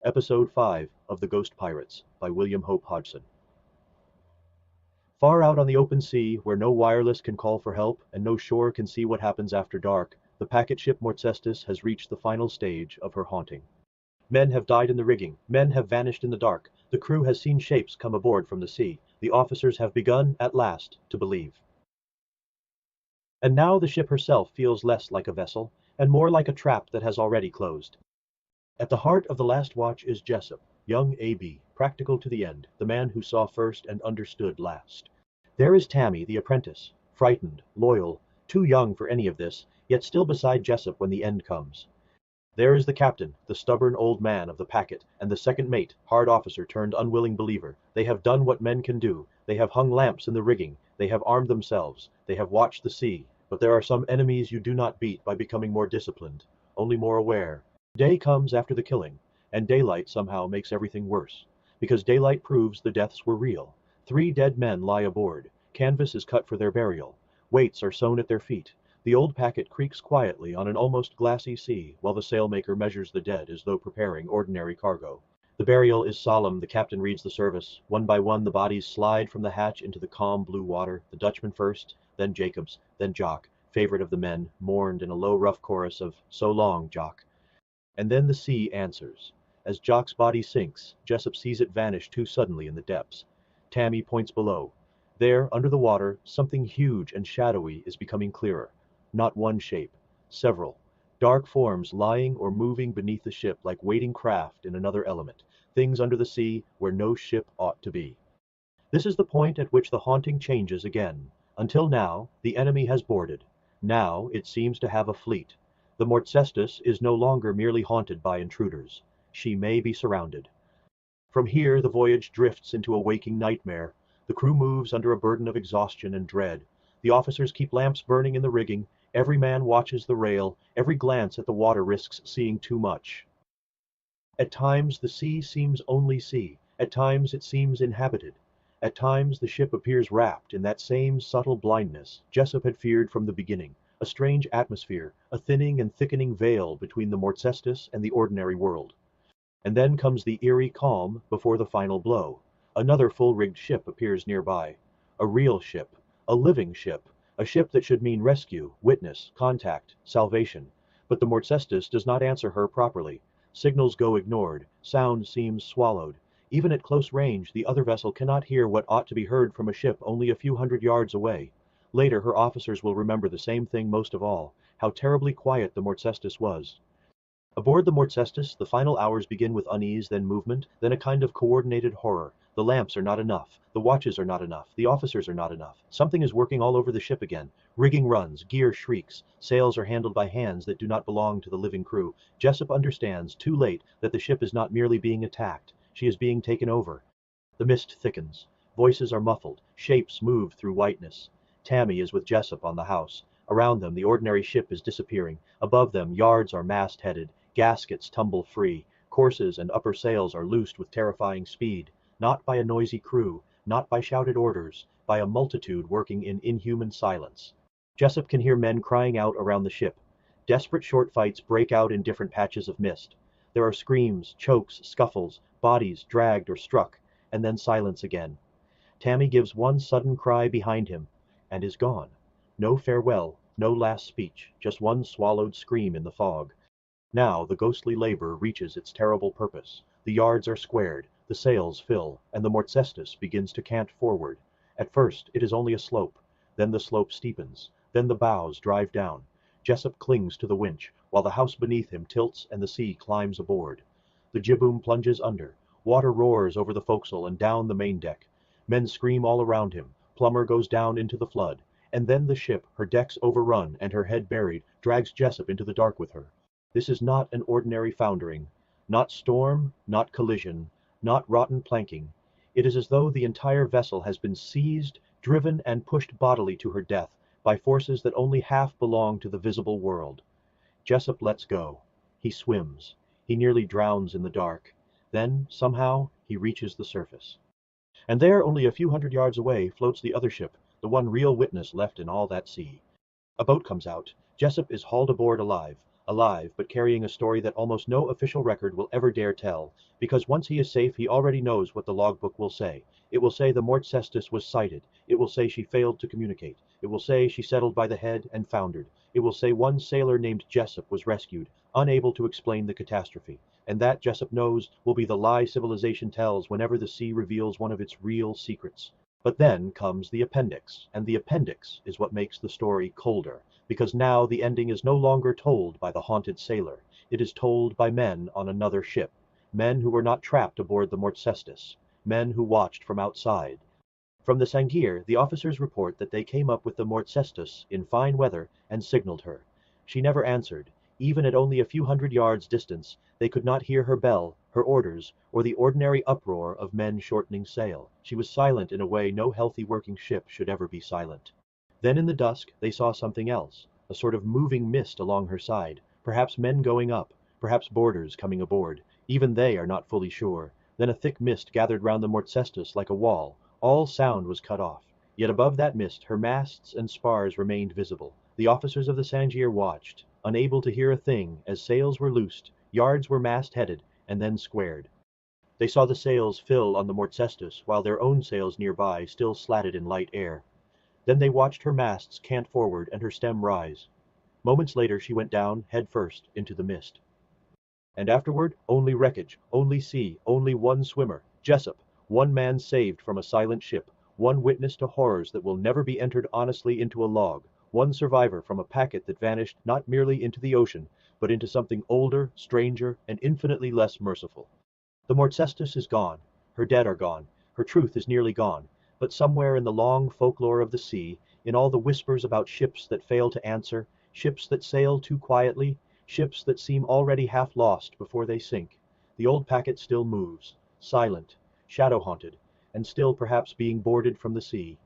Episode 5 of The Ghost Pirates by William Hope Hodgson. Far out on the open sea, where no wireless can call for help and no shore can see what happens after dark, the packet ship Mortzestus has reached the final stage of her haunting. Men have died in the rigging, men have vanished in the dark, the crew has seen shapes come aboard from the sea, the officers have begun, at last, to believe. And now the ship herself feels less like a vessel, and more like a trap that has already closed. At the heart of the last watch is Jessup, young A.B., practical to the end, the man who saw first and understood last. There is Tammy, the apprentice, frightened, loyal, too young for any of this, yet still beside Jessup when the end comes. There is the captain, the stubborn old man of the packet, and the second mate, hard officer turned unwilling believer. They have done what men can do, they have hung lamps in the rigging, they have armed themselves, they have watched the sea, but there are some enemies you do not beat by becoming more disciplined, only more aware. Day comes after the killing, and daylight somehow makes everything worse, because daylight proves the deaths were real. 3 dead men lie aboard, canvas is cut for their burial, weights are sewn at their feet. The old packet creaks quietly on an almost glassy sea, while the sailmaker measures the dead as though preparing ordinary cargo. The burial is solemn, the captain reads the service. One by one the bodies slide from the hatch into the calm blue water, the Dutchman first, then Jacobs, then Jock, favorite of the men, mourned in a low rough chorus of "So long, Jock." And then the sea answers. As Jock's body sinks, Jessup sees it vanish too suddenly in the depths. Tammy points below. There, under the water, something huge and shadowy is becoming clearer. Not one shape, several. Dark forms lying or moving beneath the ship like waiting craft in another element. Things under the sea where no ship ought to be. This is the point at which the haunting changes again. Until now, the enemy has boarded. Now it seems to have a fleet. The Mortzestus is no longer merely haunted by intruders. She may be surrounded. From here the voyage drifts into a waking nightmare. The crew moves under a burden of exhaustion and dread. The officers keep lamps burning in the rigging. Every man watches the rail. Every glance at the water risks seeing too much. At times the sea seems only sea. At times it seems inhabited. At times the ship appears wrapped in that same subtle blindness Jessup had feared from the beginning. A strange atmosphere, a thinning and thickening veil between the Mortzestus and the ordinary world. And then comes the eerie calm before the final blow. Another full-rigged ship appears nearby. A real ship, a living ship, a ship that should mean rescue, witness, contact, salvation. But the Mortzestus does not answer her properly. Signals go ignored, sound seems swallowed. Even at close range, the other vessel cannot hear what ought to be heard from a ship only a few hundred yards away. Later her officers will remember the same thing most of all, how terribly quiet the Mortzestus was. Aboard the Mortzestus, the final hours begin with unease, then movement, then a kind of coordinated horror. The lamps are not enough, the watches are not enough, the officers are not enough. Something is working all over the ship again. Rigging runs, gear shrieks, sails are handled by hands that do not belong to the living crew. Jessup understands, too late, that the ship is not merely being attacked, she is being taken over. The mist thickens, voices are muffled, shapes move through whiteness. Tammy is with Jessup on the house. Around them the ordinary ship is disappearing. Above them yards are mast-headed, gaskets tumble free, courses and upper sails are loosed with terrifying speed, not by a noisy crew, not by shouted orders, by a multitude working in inhuman silence. Jessup can hear men crying out around the ship. Desperate short fights break out in different patches of mist. There are screams, chokes, scuffles, bodies dragged or struck, and then silence again. Tammy gives one sudden cry behind him, and is gone. No farewell, no last speech, just one swallowed scream in the fog. Now the ghostly labor reaches its terrible purpose. The yards are squared, the sails fill, and the Mortzestus begins to cant forward. At first it is only a slope, then the slope steepens, then the bows drive down. Jessup clings to the winch, while the house beneath him tilts and the sea climbs aboard. The jibboom plunges under, water roars over the forecastle and down the main deck. Men scream all around him, Plummer goes down into the flood, and then the ship, her decks overrun and her head buried, drags Jessup into the dark with her. This is not an ordinary foundering, not storm, not collision, not rotten planking. It is as though the entire vessel has been seized, driven, and pushed bodily to her death by forces that only half belong to the visible world. Jessup lets go. He swims. He nearly drowns in the dark. Then, somehow, he reaches the surface. And there, only a few hundred yards away, floats the other ship, the one real witness left in all that sea. A boat comes out. Jessup is hauled aboard alive. alive but carrying a story that almost no official record will ever dare tell, because once he is safe he already knows what the logbook will say. It will say the Mortzestus was sighted, it will say she failed to communicate, it will say she settled by the head and foundered, it will say one sailor named Jessup was rescued, unable to explain the catastrophe, and that, Jessup knows, will be the lie civilization tells whenever the sea reveals one of its real secrets. But then comes the appendix, and the appendix is what makes the story colder, because now the ending is no longer told by the haunted sailor, it is told by men on another ship, men who were not trapped aboard the Mortzestus, men who watched from outside. From the Sangir, the officers report that they came up with the Mortzestus in fine weather and signaled her. She never answered. Even at only a few hundred yards distance, they could not hear her bell, her orders, or the ordinary uproar of men shortening sail. She was silent in a way no healthy working ship should ever be silent. Then in the dusk they saw something else, a sort of moving mist along her side, perhaps men going up, perhaps boarders coming aboard. Even they are not fully sure. Then a thick mist gathered round the Mortzestus like a wall. All sound was cut off. Yet above that mist her masts and spars remained visible. The officers of the Sangir watched, unable to hear a thing, as sails were loosed, yards were mast-headed, and then squared. They saw the sails fill on the Mortzestus, while their own sails nearby still slatted in light air. Then they watched her masts cant forward and her stem rise. Moments later she went down, head first, into the mist. And afterward, only wreckage, only sea, only one swimmer, Jessup, one man saved from a silent ship, one witness to horrors that will never be entered honestly into a log, one survivor from a packet that vanished not merely into the ocean, but into something older, stranger, and infinitely less merciful. The Mortzestus is gone, her dead are gone, her truth is nearly gone, but somewhere in the long folklore of the sea, in all the whispers about ships that fail to answer, ships that sail too quietly, ships that seem already half lost before they sink, the old packet still moves, silent, shadow-haunted, and still perhaps being boarded from the sea.